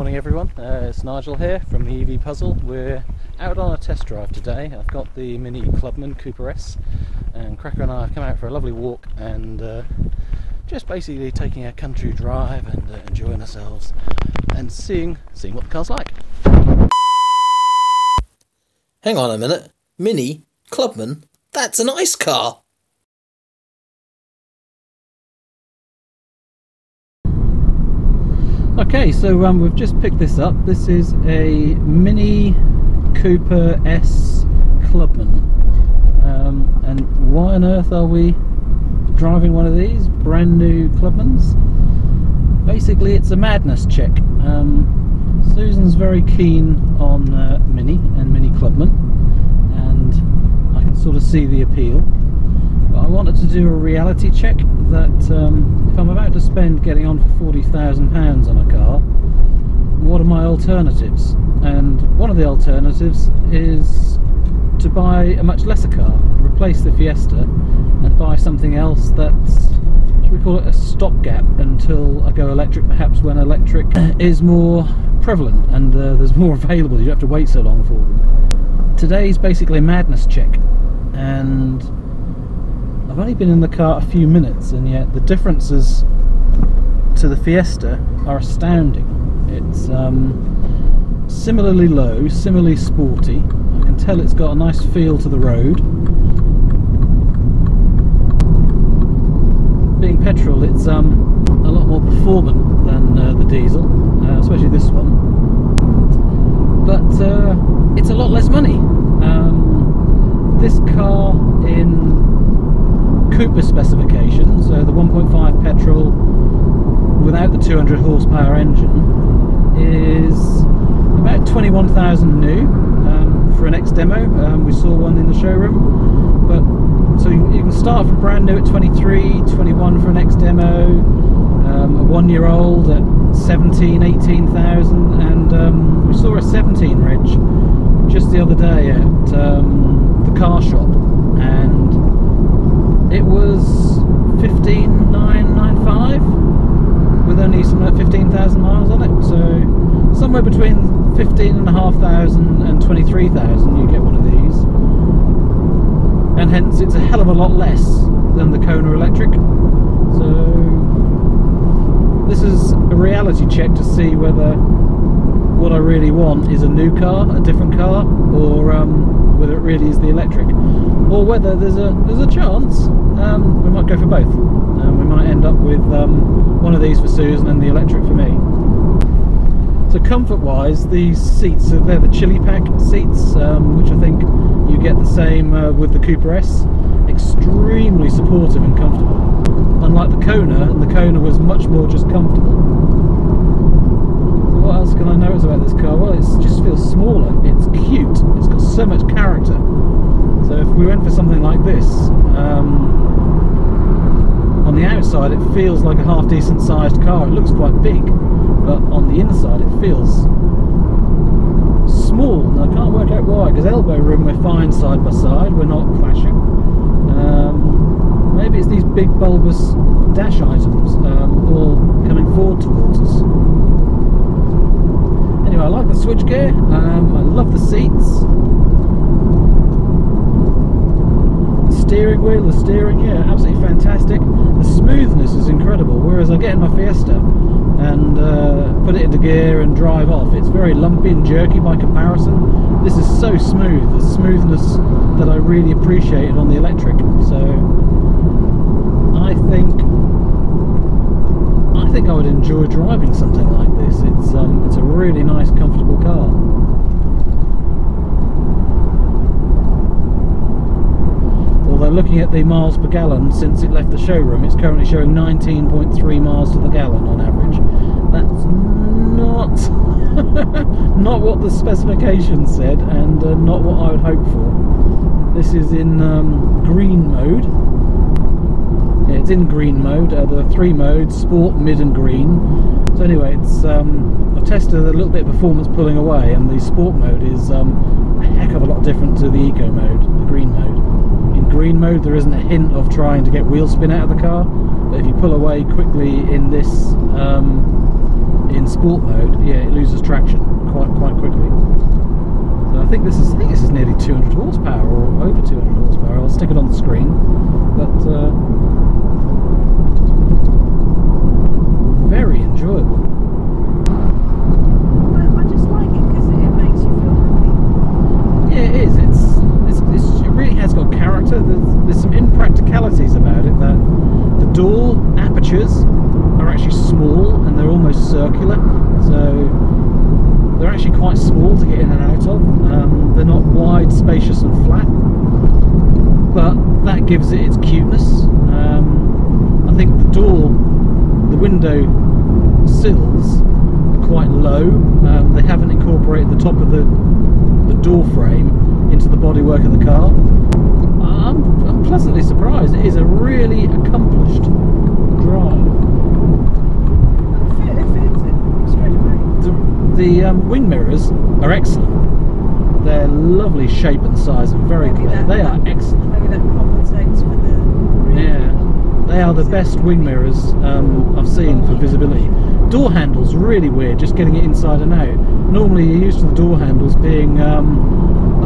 morning everyone, it's Nigel here from the EV Puzzle. We're out on a test drive today. I've got the Mini Clubman Cooper S and Cracker and I have come out for a lovely walk and just basically taking a country drive and enjoying ourselves and seeing what the car's like. Hang on a minute, Mini Clubman? That's a nice car! Okay, so we've just picked this up. This is a Mini Cooper S Clubman. And why on earth are we driving one of these brand new Clubmans? Basically, it's a madness check. Susan's very keen on Mini and Mini Clubman, and I can sort of see the appeal. But I wanted to do a reality check that if I'm about to spend getting on for £40,000 on a car, what are my alternatives? And one of the alternatives is to buy a much lesser car, replace the Fiesta and buy something else that's, should we call it, a stopgap until I go electric, perhaps when electric is more prevalent and there's more available, you don't have to wait so long for them. Today's basically a madness check, and I've only been in the car a few minutes and yet the differences to the Fiesta are astounding. It's similarly low, similarly sporty. I can tell it's got a nice feel to the road. Being petrol, it's a lot more performant than the diesel, especially this one. But it's a lot less money. This car in Cooper specifications, so the 1.5 petrol without the 200 horsepower engine, is about 21,000 new for an X demo. We saw one in the showroom, but so you can start from brand new at 23, 21 for an X demo, a 1 year old at 17, 18,000, and we saw a 17 Ridge just the other day at the car shop, and it was 15,995 with only something like 15,000 miles on it. So somewhere between 15,500 and 23,000 you get one of these, and hence it's a hell of a lot less than the Kona electric. So this is a reality check to see whether what I really want is a new car, a different car, or whether it really is the electric, or whether there's a chance we might go for both. We might end up with one of these for Susan and the electric for me. So comfort-wise, these seats, they're the chili pack seats, which I think you get the same with the Cooper S. Extremely supportive and comfortable. Unlike the Kona, and the Kona was much more just comfortable. What else can I notice about this car? Well, it just feels smaller, it's cute, it's got so much character. So if we went for something like this, on the outside it feels like a half decent sized car. It looks quite big, but on the inside it feels small, and I can't work out why, because elbow room we're fine side by side, we're not clashing. Maybe it's these big bulbous dash items all coming forward towards us. Anyway, I like the switchgear, I love the seats. Steering wheel, the steering, yeah, absolutely fantastic. The smoothness is incredible, whereas I get in my Fiesta and put it into gear and drive off, it's very lumpy and jerky by comparison. This is so smooth, the smoothness that I really appreciated on the electric. So I think I would enjoy driving something like this. It's a really nice, comfortable car. Although looking at the miles per gallon since it left the showroom, it's currently showing 19.3 miles to the gallon on average. That's not what the specifications said, and not what I would hope for. This is in green mode. Yeah, it's in green mode. There are 3 modes: sport, mid and green. So anyway, it's I've tested a little bit of performance pulling away, and the sport mode is a heck of a lot different to the eco mode, the green mode. In green mode there isn't a hint of trying to get wheel spin out of the car, but if you pull away quickly in this in sport mode, yeah, it loses traction quite quickly. So I think this is nearly 200 horsepower or over 200 horsepower. I'll stick it on the screen, but very enjoyable. I just like it because it makes you feel happy. Yeah, it is. It really has got character. There's some impracticalities about it. That the door apertures are actually small and they're almost circular, so they're actually quite small to get in and out of. They're not wide, spacious and flat, but that gives it its cuteness. I think the window sills are quite low. They haven't incorporated the top of the door frame into the bodywork of the car. I'm pleasantly surprised. It is a really accomplished drive. It fits it straight away. The wing mirrors are excellent. They're lovely shape and size and very clear. They are excellent. Maybe that compensates for the rear. Yeah, they are the best wing mirrors I've seen for visibility. Door handles really weird, just getting it inside and out. Normally you're used to the door handles being a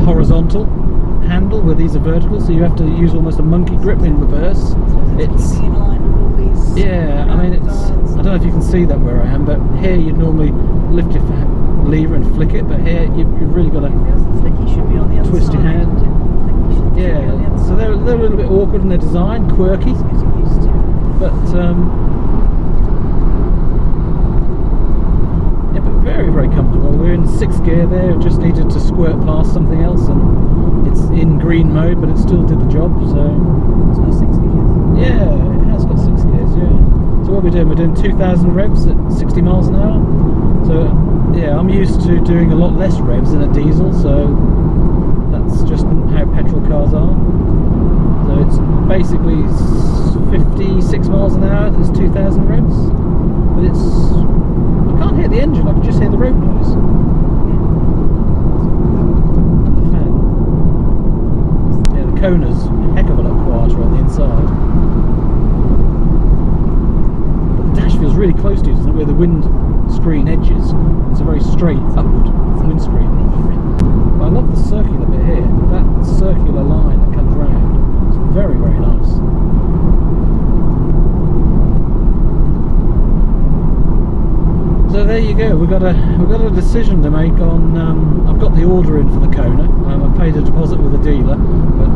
horizontal handle, where these are vertical, so you have to use almost a monkey grip in reverse. It's keeping in line with all these. yeah, I mean I don't know if you can see that where I am, but here you'd normally lift your lever and flick it, but here you've really got to Flicky should be on the other twist your side. hand. Flicky should be on the Yeah, other so side. they're a little bit awkward in their design, quirky, It's getting used to. but yeah, but very comfortable. We're in 6th gear there. It just needed to squirt past something else, and it's in green mode, but it still did the job. So It's got 6 gears. yeah, it has got 6 gears. Yeah. So what we're doing 2,000 revs at 60 miles an hour. So yeah, I'm used to doing a lot less revs in a diesel, so that's just how petrol cars are. So it's basically 56 miles an hour. It's 2,000 revs, but I can't hear the engine. I can just hear the road noise and the fan. Yeah, the Kona's a heck of a lot quieter on the inside. But the dash feels really close to you, doesn't it? Where the windscreen edges, it's a very straight upward windscreen. But I love the circular bit here. That circular line that comes round. It's very nice. So there you go. We've got a decision to make on. I've got the order in for the Kona. I've paid a deposit with the dealer, but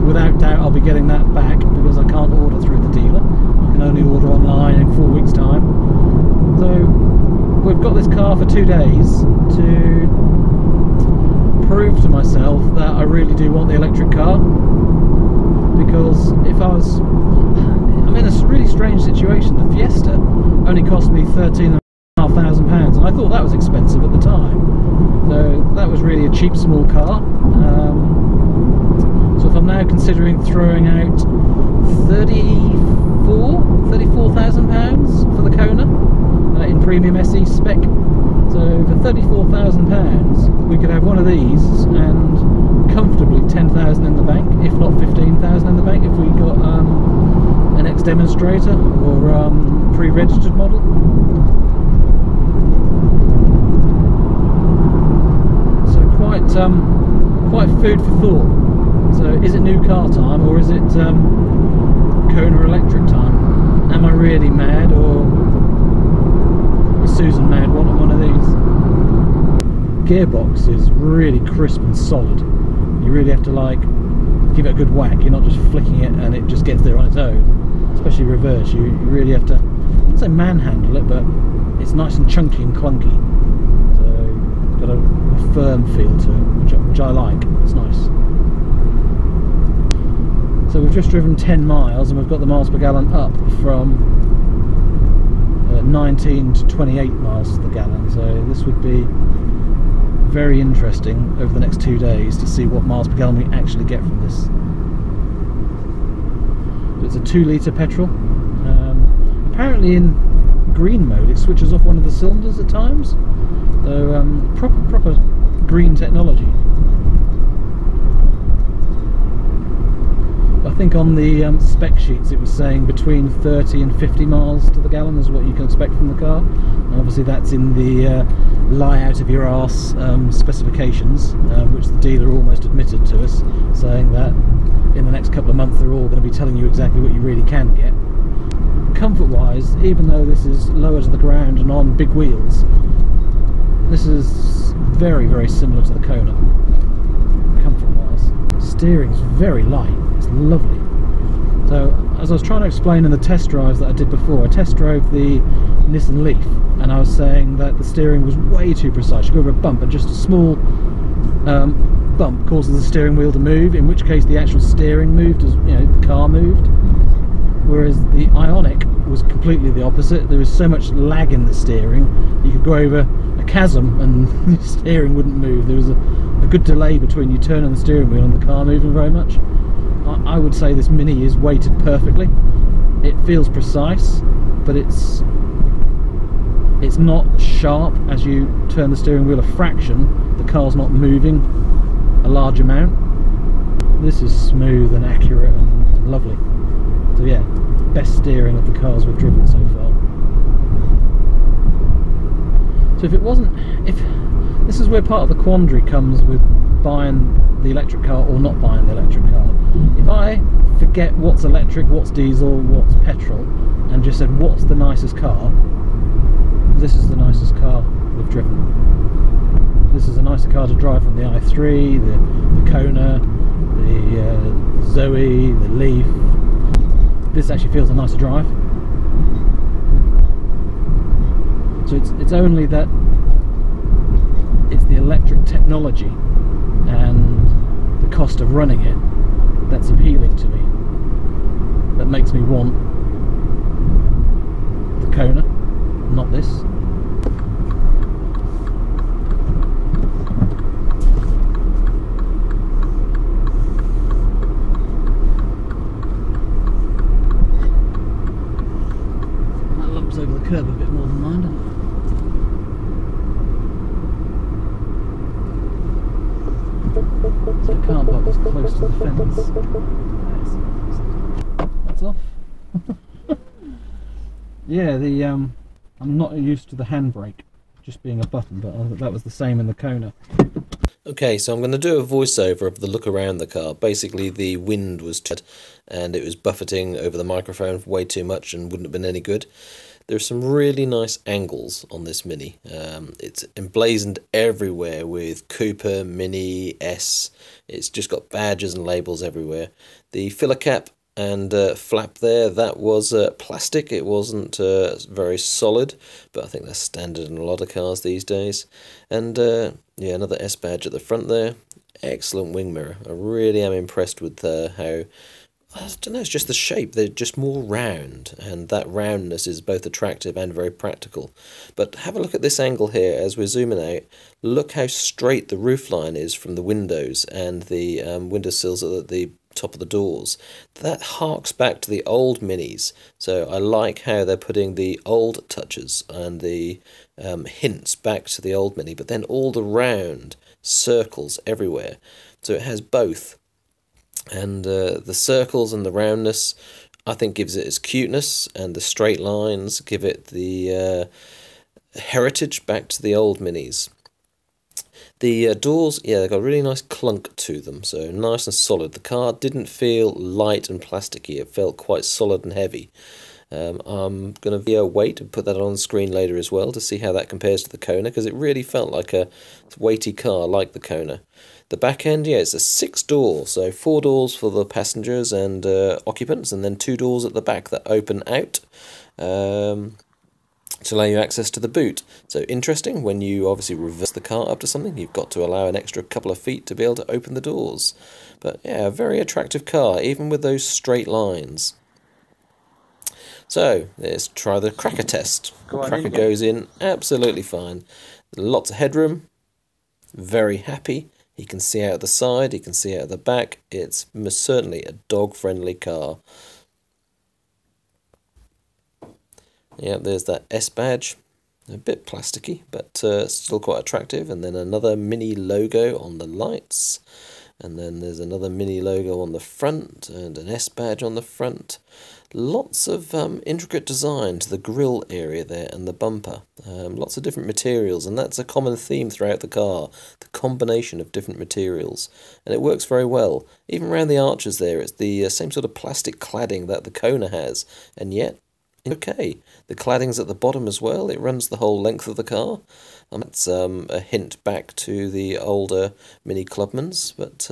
without doubt I'll be getting that back because I can't order through the dealer. I can only order online in 4 weeks' time. So we've got this car for 2 days to prove to myself that I really do want the electric car. Because if I'm in a really strange situation. The Fiesta only cost me £13,500, and I thought that was expensive at the time. So that was really a cheap small car. So if I'm now considering throwing out £34,000 for the Kona in premium SE spec, so for £34,000 we could have one of these and comfortably 10,000 in the bank, if not 15,000 in the bank if we got an ex-demonstrator or pre-registered model. So quite food for thought. So is it new car time, or is it Kona electric time? Am I really mad, or is Susan mad wanting one of these? Gearbox is really crisp and solid. You really have to give it a good whack. You're not just flicking it and it just gets there on its own. Especially reverse, you really have to, I wouldn't say manhandle it, but it's nice and chunky and clunky. So got a firm feel to it, which I like. It's nice. So we've just driven 10 miles and we've got the miles per gallon up from 19 to 28 miles to the gallon. So this would be very interesting over the next 2 days to see what miles per gallon we actually get from this. It's a 2-litre petrol. Apparently in green mode it switches off one of the cylinders at times. So proper green technology. I think on the spec sheets it was saying between 30 and 50 miles to the gallon is what you can expect from the car. And obviously that's in the lie out of your arse specifications, which the dealer almost admitted to us, saying that in the next couple of months they're all going to be telling you exactly what you really can get. Comfort wise, even though this is lower to the ground and on big wheels, this is very, very similar to the Kona, comfort wise. Steering's very light, it's lovely. So as I was trying to explain in the test drives that I did before, I test drove the Nissan Leaf and I was saying that the steering was way too precise. You go over a bump and just a small bump causes the steering wheel to move, in which case the actual steering moved as, you know, the car moved. Whereas the Ioniq was completely the opposite. There was so much lag in the steering, you could go over a chasm and the steering wouldn't move. There was a good delay between you turning the steering wheel and the car moving very much. I would say this Mini is weighted perfectly. It feels precise, but it's not sharp. As you turn the steering wheel a fraction, the car's not moving a large amount. This is smooth and accurate and lovely. So yeah, best steering of the cars we've driven so far. So if this is where part of the quandary comes with buying the electric car or not buying the electric car. If I forget what's electric, what's diesel, what's petrol, and just said what's the nicest car, this is the nicest car we've driven. This is a nicer car to drive than the i3, the Kona, the Zoe, the Leaf. This actually feels a nicer drive. So it's only that it's the electric technology and the cost of running it that's appealing to me, that makes me want the Kona, not this. That lumps over the curb a bit more than mine, doesn't it? So I can't park as close to the fence. That's off. Yeah, I'm not used to the handbrake just being a button, but that was the same in the Kona. Okay, so I'm going to do a voiceover of the look around the car. Basically, the wind was dead and it was buffeting over the microphone way too much and wouldn't have been any good. There's some really nice angles on this Mini. It's emblazoned everywhere with Cooper, Mini, S. It's just got badges and labels everywhere. The filler cap and flap there, that was plastic. It wasn't very solid, but I think that's standard in a lot of cars these days. And yeah, another S badge at the front there. Excellent wing mirror. I really am impressed with how, I don't know, it's just the shape. They're just more round, and that roundness is both attractive and very practical. But have a look at this angle here as we're zooming out. Look how straight the roofline is from the windows and the windowsills at the top of the doors. That harks back to the old Minis. So I like how they're putting the old touches and the hints back to the old Mini, but then all the round circles everywhere. So it has both. And the circles and the roundness, I think, gives it its cuteness, and the straight lines give it the heritage back to the old Minis. The doors, yeah, they've got a really nice clunk to them, so nice and solid. The car didn't feel light and plasticky, it felt quite solid and heavy. I'm going to wait and put that on the screen later as well to see how that compares to the Kona, because it really felt like a weighty car like the Kona. The back end, yeah, it's a 6-door, so 4 doors for the passengers and occupants, and then 2 doors at the back that open out to allow you access to the boot. So interesting, when you obviously reverse the car up to something, you've got to allow an extra couple of feet to be able to open the doors. But yeah, a very attractive car, even with those straight lines. So let's try the cracker test. Cracker goes in absolutely fine. Lots of headroom, very happy. He can see out the side, he can see out the back. It's certainly a dog-friendly car. Yeah, there's that S badge. A bit plasticky, but still quite attractive. And then another Mini logo on the lights. And then there's another Mini logo on the front and an S badge on the front. Lots of intricate design to the grille area there and the bumper. Lots of different materials, and that's a common theme throughout the car, the combination of different materials. And it works very well. Even around the arches there, it's the same sort of plastic cladding that the Kona has, and yet, okay. The cladding's at the bottom as well. It runs the whole length of the car. And that's a hint back to the older Mini Clubmans, but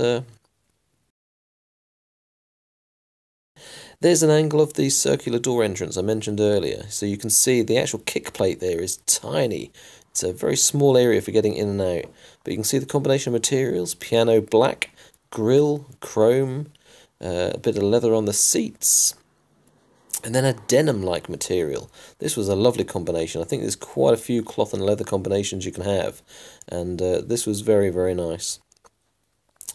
there's an angle of the circular door entrance I mentioned earlier. So you can see the actual kick plate there is tiny. It's a very small area for getting in and out. But you can see the combination of materials, piano black, grille, chrome, a bit of leather on the seats, and then a denim-like material. This was a lovely combination. I think there's quite a few cloth and leather combinations you can have. And this was very, very nice.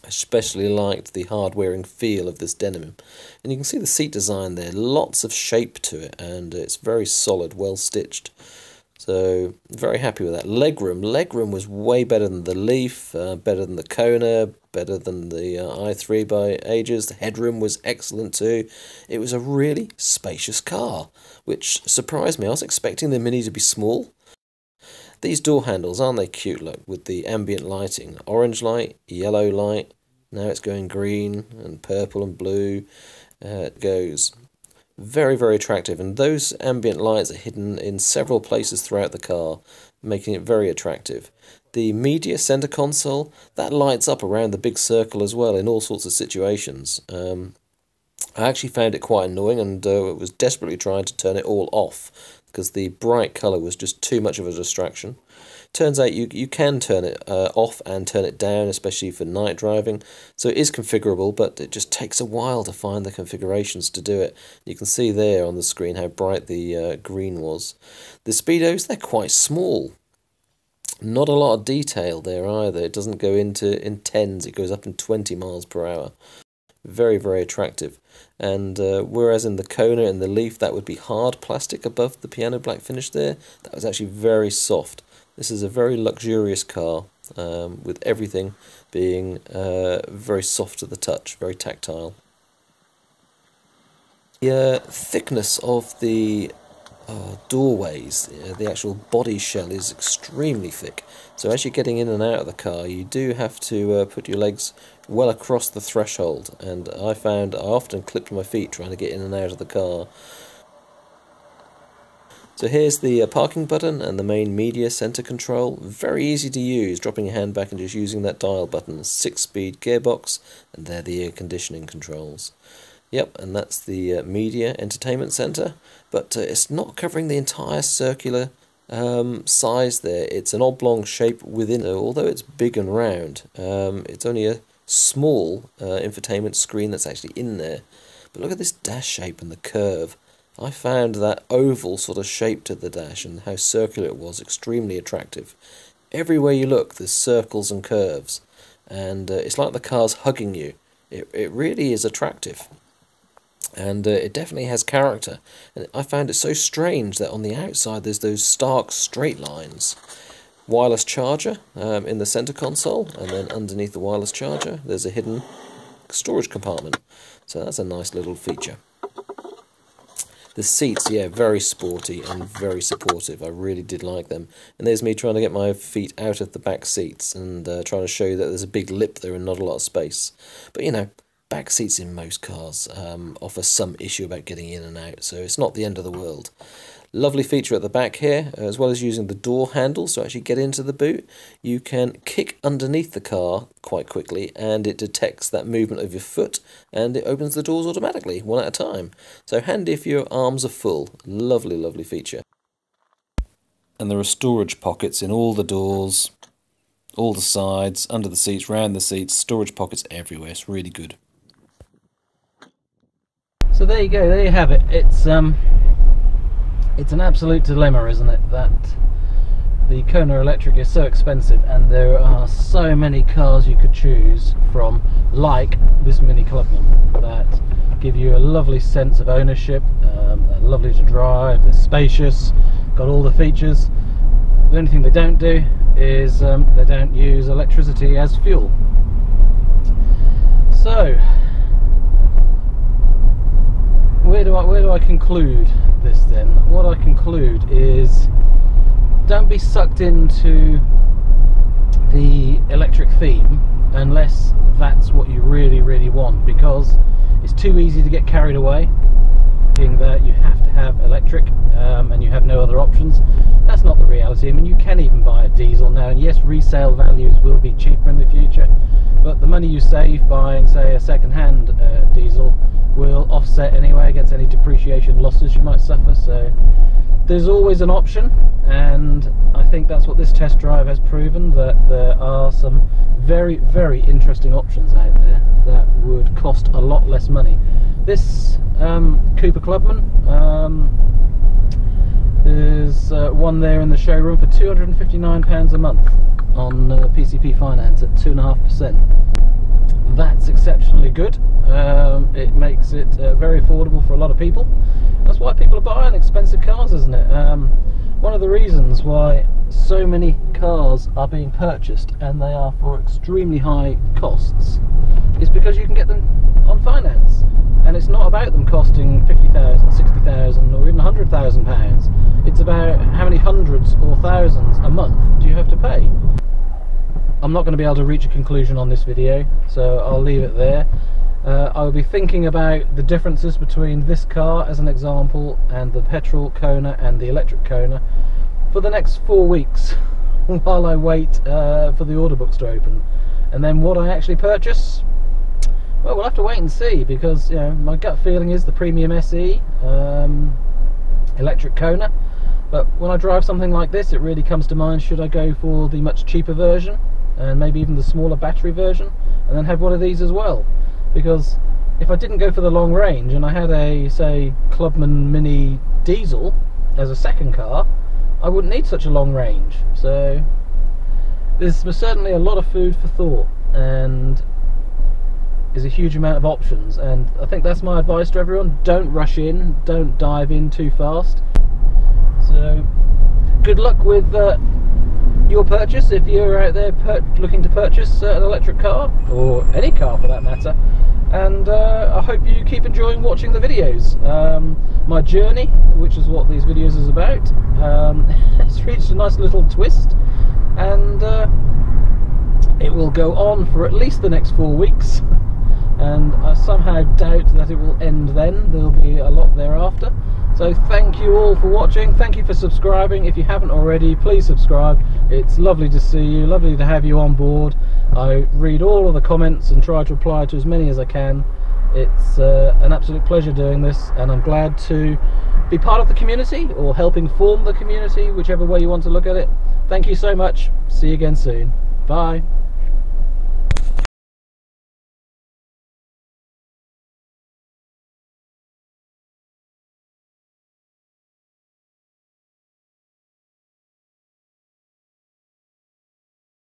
Especially liked the hard-wearing feel of this denim. And you can see the seat design there, lots of shape to it, and it's very solid, well stitched. So very happy with that. Legroom was way better than the Leaf, better than the Kona, better than the i3 by ages. The headroom was excellent too. It was a really spacious car, which surprised me. I was expecting the Mini to be small. These door handles, aren't they cute? Look, with the ambient lighting. Orange light, yellow light, now it's going green and purple and blue. It goes. Very, very attractive. And those ambient lights are hidden in several places throughout the car, making it very attractive. The media center console, that lights up around the big circle as well in all sorts of situations. I actually found it quite annoying and was desperately trying to turn it all off, because the bright colour was just too much of a distraction. Turns out you can turn it off and turn it down, especially for night driving. So it is configurable, but it just takes a while to find the configurations to do it. You can see there on the screen how bright the green was. The speedos, they're quite small. Not a lot of detail there either. It doesn't go in 10s, it goes up in 20 miles per hour. Very, very attractive. And whereas in the Kona and the Leaf that would be hard plastic above the piano black finish there, that was actually very soft. This is a very luxurious car, with everything being very soft to the touch, very tactile. The thickness of the doorways, the actual body shell is extremely thick. So as you're getting in and out of the car, you do have to put your legs well across the threshold. And I found I often clipped my feet trying to get in and out of the car. So here's the parking button and the main media center control. Very easy to use, dropping your hand back and just using that dial button. 6-speed gearbox, and they're the air conditioning controls. Yep, and that's the media entertainment center, but it's not covering the entire circular size there. It's an oblong shape within, so although it's big and round, it's only a small infotainment screen that's actually in there. But look at this dash shape and the curve. I found that oval sort of shape to the dash and how circular it was extremely attractive. Everywhere you look, there's circles and curves, and it's like the car's hugging you. It really is attractive. And it definitely has character. And I found it so strange that on the outside there's those stark straight lines. Wireless charger in the center console, and then underneath the wireless charger there's a hidden storage compartment. So that's a nice little feature. The seats, yeah, very sporty and very supportive. I really did like them. And there's me trying to get my feet out of the back seats and trying to show you that there's a big lip there and not a lot of space. But you know, back seats in most cars offer some issue about getting in and out, so it's not the end of the world. Lovely feature at the back here, as well as using the door handles to actually get into the boot. You can kick underneath the car quite quickly, and it detects that movement of your foot, and it opens the doors automatically, one at a time. So handy if your arms are full. Lovely, lovely feature. And there are storage pockets in all the doors, all the sides, under the seats, round the seats, storage pockets everywhere. It's really good. So there you go, there you have it. It's an absolute dilemma, isn't it, that the Kona Electric is so expensive and there are so many cars you could choose from, like this Mini Clubman, that give you a lovely sense of ownership, lovely to drive, they're spacious, got all the features. The only thing they don't do is they don't use electricity as fuel. So, where do I conclude this then? What I conclude is, don't be sucked into the electric theme unless that's what you really want, because it's too easy to get carried away thinking that you have to have electric and you have no other options. That's not the reality. I mean, you can even buy a diesel now, and yes, resale values will be cheaper in the future, but the money you save buying, say, a second-hand diesel will offset anyway against any depreciation losses you might suffer. So there's always an option, and I think that's what this test drive has proven, that there are some very interesting options out there that would cost a lot less money. This Cooper Clubman, there's one there in the showroom for £259 a month on PCP finance at 2.5%. That's exceptionally good. It makes it very affordable for a lot of people. That's why people are buying expensive cars, isn't it? One of the reasons why so many cars are being purchased, and they are for extremely high costs, is because you can get them on finance. And it's not about them costing £50,000, £60,000 or even £100,000. It's about how many hundreds or thousands a month do you have to pay. I'm not going to be able to reach a conclusion on this video, so I'll leave it there. I'll be thinking about the differences between this car, as an example, and the petrol Kona and the electric Kona for the next 4 weeks while I wait for the order books to open. And then what I actually purchase, well, we'll have to wait and see, because, you know, my gut feeling is the Premium SE electric Kona, but when I drive something like this, it really comes to mind, should I go for the much cheaper version and maybe even the smaller battery version, and then have one of these as well? Because if I didn't go for the long range and I had a, say, Clubman Mini diesel as a second car, I wouldn't need such a long range. So there's certainly a lot of food for thought, and there's a huge amount of options, and I think that's my advice to everyone. Don't rush in, don't dive in too fast. So good luck with your purchase if you're out there looking to purchase an electric car, or any car for that matter, and I hope you keep enjoying watching the videos. My journey, which is what these videos is about, has reached a nice little twist, and it will go on for at least the next 4 weeks, and I somehow doubt that it will end then. There'll be a lot thereafter. So thank you all for watching, thank you for subscribing. If you haven't already, please subscribe. It's lovely to see you, lovely to have you on board. I read all of the comments and try to reply to as many as I can. It's an absolute pleasure doing this, and I'm glad to be part of the community, or helping form the community, whichever way you want to look at it. Thank you so much, see you again soon, bye.